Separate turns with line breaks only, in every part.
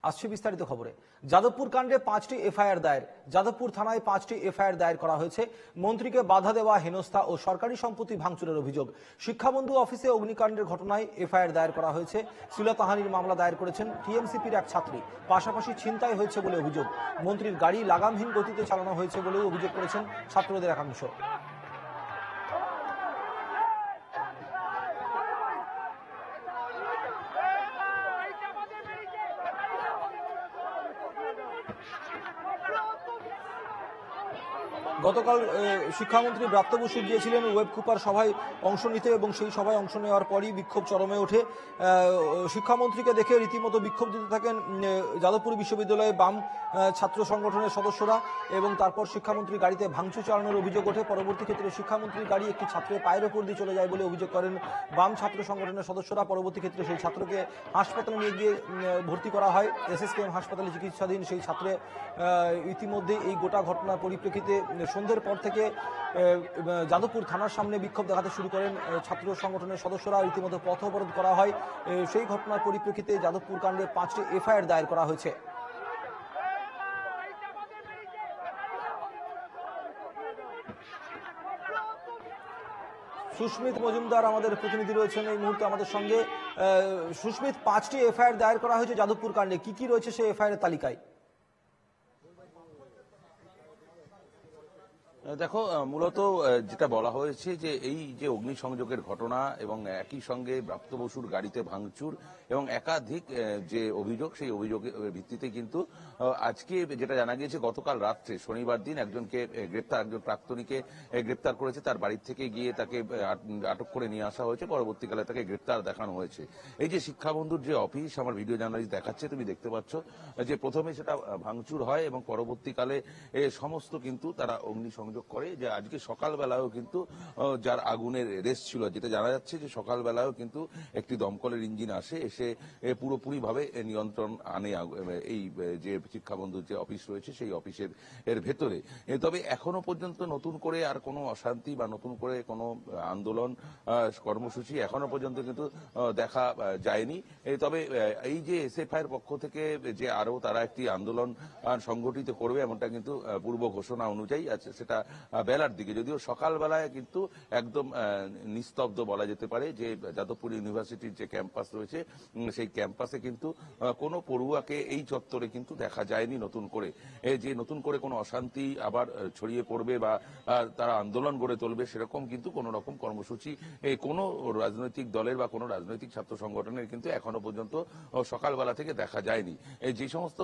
আসছে বিস্তারিত খবরে। যাদবপুর কাণ্ডে 5টি এফআইআর দায়ের। যাদবপুর থানায় 5টি এফআইআর দায়ের করা হয়েছে। মন্ত্রীকে বাধা দেওয়া, হেনস্থা ও সরকারি সম্পত্তি ভাঙচুরের অভিযোগ। শিক্ষাবন্ধু অফিসে অগ্নিকাণ্ডের ঘটনায় এফআইআর দায়ের করা হয়েছে। শ্লীলতাহানির মামলা দায়ের করেছেন টিএমসিপির এক ছাত্রী। পাশাপাশি ছিনতাই হয়েছে বলে অভিযোগ। মন্ত্রীর গাড়ি লাগামহীন গতিতে চালানো হয়েছে বলেও অভিযোগ করেছেন ছাত্রদের একাংশ। গতকাল শিক্ষামন্ত্রী ব্রাত্য বসু গিয়েছিলেন ওয়েব কুপার সভায় অংশ নিতে এবং সেই সভায় অংশ নেওয়ার পরই বিক্ষোভ চরমে ওঠে। শিক্ষামন্ত্রীকে দেখে রীতিমতো বিক্ষোভ দিতে থাকেন যাদবপুর বিশ্ববিদ্যালয়ে বাম ছাত্র সংগঠনের সদস্যরা এবং তারপর শিক্ষামন্ত্রীর গাড়িতে ভাঙচুর চালানোর অভিযোগ ওঠে। পরবর্তী ক্ষেত্রে শিক্ষামন্ত্রীর গাড়ি একটি ছাত্রের পায়ের ওপর দিয়ে চলে যায় বলে অভিযোগ করেন বাম ছাত্র সংগঠনের সদস্যরা। পরবর্তী ক্ষেত্রে সেই ছাত্রকে হাসপাতালে নিয়ে গিয়ে ভর্তি করা হয়। এসএসকেএম হাসপাতালে চিকিৎসাধীন সেই ছাত্রে ইতিমধ্যে এই গোটা ঘটনার পরিপ্রেক্ষিতে সন্ধ্যের পর থেকে যাদবপুর থানার সামনে বিক্ষোভ দেখাতে শুরু করেন ছাত্র সংগঠনের সদস্যরা। রীতিমতো পথ অবরোধ করা হয়। সেই ঘটনার পরিপ্রেক্ষিতে যাদবপুর কাণ্ডে 5টি এফআইআর দায়ের করা হয়েছে। সুস্মিত মজুমদার আমাদের প্রতিনিধি রয়েছেন এই মুহূর্তে আমাদের সঙ্গে। সুস্মিত, 5টি এফআইআর দায়ের করা হয়েছে যাদবপুর কাণ্ডে, কি কি রয়েছে সেই এফআইআর তালিকায়?
দেখো, মূলত যেটা বলা হয়েছে যে এই যে অগ্নিসংযোগের ঘটনা এবং একই সঙ্গে ব্রাত্য বসুর গাড়িতে ভাঙচুর এবং একাধিক যে অভিযোগ, সেই অভিযোগের ভিত্তিতে কিন্তু আজকে যেটা জানা গিয়েছে গতকাল রাত্রে শনিবার দিন একজন প্রাক্তনীকে গ্রেপ্তার করেছে। তার বাড়ি থেকে গিয়ে তাকে আটক করে নিয়ে আসা হয়েছে। পরবর্তীকালে তাকে গ্রেপ্তার দেখানো হয়েছে। এই যে শিক্ষাবন্ধুর যে অফিস, আমার ভিডিও জার্নালিস্ট দেখাচ্ছে, তুমি দেখতে পাচ্ছ যে প্রথমে সেটা ভাঙচুর হয় এবং পরবর্তীকালে সমস্ত কিন্তু তারা অগ্নিসংযোগ করে। যে আজকে সকালবেলাও কিন্তু যার আগুনের রেস ছিল, যেটা জানা যাচ্ছে যে সকালবেলাও কিন্তু একটি দমকলের ইঞ্জিন আসে, এসে পুরোপুরি ভাবে নিয়ন্ত্রণ আনে এই যে শিক্ষাবন্ধুর যে অফিস রয়েছে সেই অফিসের ভেতরে। তবে এখনো পর্যন্ত নতুন করে আর কোনো অশান্তি বা নতুন করে কোনো আন্দোলন কর্মসূচি এখনো পর্যন্ত কিন্তু দেখা যায়নি। তবে এই যে এসএফআই এর পক্ষ থেকে যে আরো তারা একটি আন্দোলন সংগঠিত করবে এমনটা কিন্তু পূর্ব ঘোষণা অনুযায়ী আছে, সেটা বেলার দিকে। যদিও সকালবেলায় কিন্তু একদম নিস্তব্ধ বলা যেতে পারে। যে যাদবপুর ইউনিভার্সিটির যে ক্যাম্পাস রয়েছে সেই ক্যাম্পাসে কিন্তু কোনো পড়ুয়াকে এই চত্বরে কিন্তু দেখা যায়নি নতুন করে। যে নতুন করে কোনো অশান্তি আবার ছড়িয়ে পড়বে বা তারা আন্দোলন গড়ে তুলবে সেরকম কিন্তু কোনো রকম কর্মসূচি কোনো রাজনৈতিক দলের বা কোনো রাজনৈতিক ছাত্র সংগঠনের কিন্তু এখনো পর্যন্ত সকালবেলা থেকে দেখা যায়নি। যে সমস্ত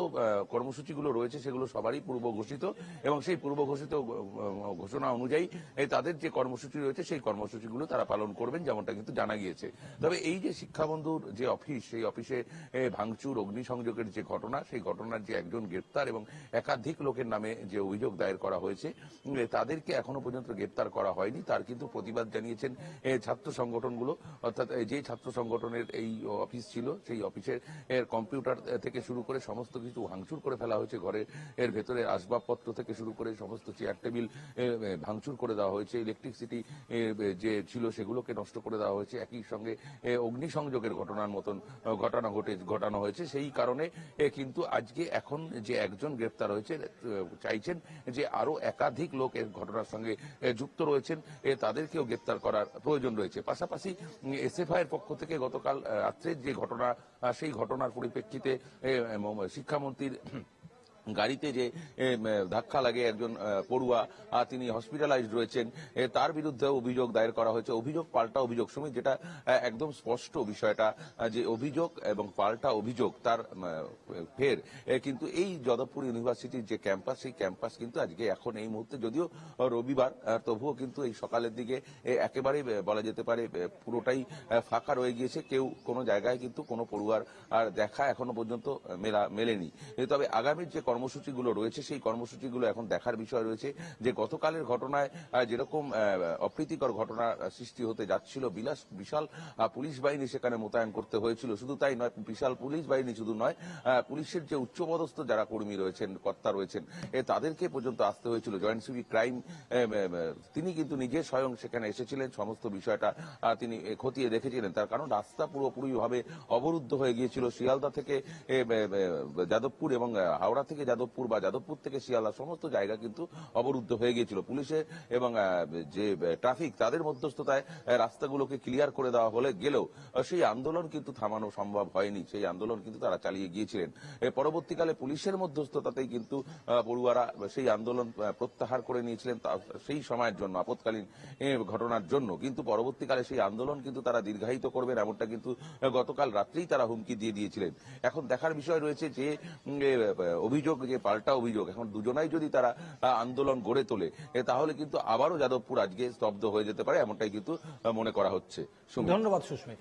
কর্মসূচিগুলো রয়েছে সেগুলো সবারই পূর্ব ঘোষিত এবং সেই পূর্ব ঘোষিত ঘোষণা অনুযায়ী তাদের যে কর্মসূচি রয়েছে সেই কর্মসূচিগুলো তারা পালন করবেন, যেমনটা কিন্তু জানা গিয়েছে। তবে এই যে শিক্ষাবন্ধুর যে অফিস, সেই অফিসে ভাঙচুর অগ্নিসংযোগের যে ঘটনা, সেই ঘটনার যে একজন গ্রেপ্তার এবং একাধিক লোকের নামে যে অভিযোগ দায়ের করা হয়েছে, তাদেরকে এখনো পর্যন্ত গ্রেপ্তার করা হয়নি। তার কিন্তু প্রতিবাদ জানিয়েছেন ছাত্র সংগঠনগুলো। অর্থাৎ যে ছাত্র সংগঠনের এই অফিস ছিল সেই অফিসের কম্পিউটার থেকে শুরু করে সমস্ত কিছু ভাঙচুর করে ফেলা হয়েছে। ঘরের ভেতরে আসবাবপত্র থেকে শুরু করে সমস্ত চেয়ার টেবিল ভাঙচুর করে দেওয়া হয়েছে। ইলেকট্রিসিটি যে ছিল সেগুলোকে নষ্ট করে দেওয়া হয়েছে। একই সঙ্গে অগ্নিসংযোগের ঘটনার মতন ঘটানো হয়েছে। সেই কারণে কিন্তু আজকে এখন যে একজন গ্রেপ্তার হয়েছে, চাইছেন যে আরো একাধিক লোক এর ঘটনার সঙ্গে যুক্ত রয়েছেন, তাদেরকেও গ্রেপ্তার করার প্রয়োজন রয়েছে। পাশাপাশি এসএফআই এর পক্ষ থেকে গতকাল রাত্রের যে ঘটনা, সেই ঘটনার পরিপ্রেক্ষিতে শিক্ষামন্ত্রীর গাড়িতে যে ধাক্কা লাগে একজন পড়ুয়া, তিনি হসপিটালাইজড রয়েছেন, তার বিরুদ্ধে অভিযোগ দায়ের করা হয়েছে। অভিযোগ পাল্টা অভিযোগ, সুমিত, যেটা একদম স্পষ্ট বিষয়টা যে অভিযোগ এবং পাল্টা অভিযোগ তার ফের কিন্তু এই যাদবপুর ইউনিভার্সিটির যে ক্যাম্পাস, সেই ক্যাম্পাস কিন্তু আজকে এখন এই মুহূর্তে যদিও রবিবার, তবুও কিন্তু এই সকালের দিকে একেবারে বলা যেতে পারে পুরোটাই ফাঁকা রয়ে গিয়েছে। কেউ কোনো জায়গায় কিন্তু কোনো পড়ুয়ার আর দেখা এখনো পর্যন্ত মেলেনি। তবে আগামীর যে কর্মসূচিগুলো রয়েছে সেই কর্মসূচিগুলো এখন দেখার বিষয় রয়েছে যে গতকালের ঘটনায় যেরকম অপ্রীতিকর ঘটনা সৃষ্টি হতে যাচ্ছিল, বিশাল পুলিশ বাহিনী সেখানে মোতায়েন করতে হয়েছিল। শুধু তাই নয়, বিশাল পুলিশ বাহিনী শুধু নয়, পুলিশের যে উচ্চপদস্থ যারা কর্মী রয়েছেন, কর্তা রয়েছেন, তাদেরকে পর্যন্ত আসতে হয়েছিল। জয়েন্ট সিভিক ক্রাইম তিনি কিন্তু নিজে স্বয়ং সেখানে এসেছিলেন, সমস্ত বিষয়টা তিনি খতিয়ে দেখেছিলেন। তার কারণ রাস্তা পুরোপুরিভাবে অবরুদ্ধ হয়ে গিয়েছিল। শিয়ালদা থেকে যাদবপুর এবং হাওড়া থেকে যাদবপুর বা যাদবপুর থেকে শিয়ালদা সমস্ত জায়গা কিন্তু অবরুদ্ধ হয়ে গিয়েছিল। পুলিশে এবং যে ট্রাফিক তাদের মধ্যস্থতায় রাস্তাগুলোকে ক্লিয়ার করে দেওয়া হলে গেলেও সেই আন্দোলন কিন্তু থামানো সম্ভব হয়নি। সেই আন্দোলন কিন্তু তারা চালিয়ে গিয়েছিলেন। পরবর্তীকালে পুলিশের মধ্যস্থতাতেই কিন্তু পড়ুয়ারা সেই আন্দোলন প্রত্যাহার করে নিয়েছিলেন সেই সময়ের জন্য, আপৎকালীন ঘটনার জন্য। কিন্তু পরবর্তীকালে সেই আন্দোলন কিন্তু তারা দীর্ঘায়িত করবেন এমনটা কিন্তু গতকাল রাত্রেই তারা হুমকি দিয়ে দিয়েছিলেন। এখন দেখার বিষয় রয়েছে যে অভিযোগ, যে পাল্টা অভিযোগ, এখন দুজনাই যদি তারা আন্দোলন গড়ে তোলে তাহলে কিন্তু আবারও যাদবপুর আজকে স্তব্ধ হয়ে যেতে পারে, এমনটাই কিন্তু মনে করা হচ্ছে।
ধন্যবাদ সুস্মিত।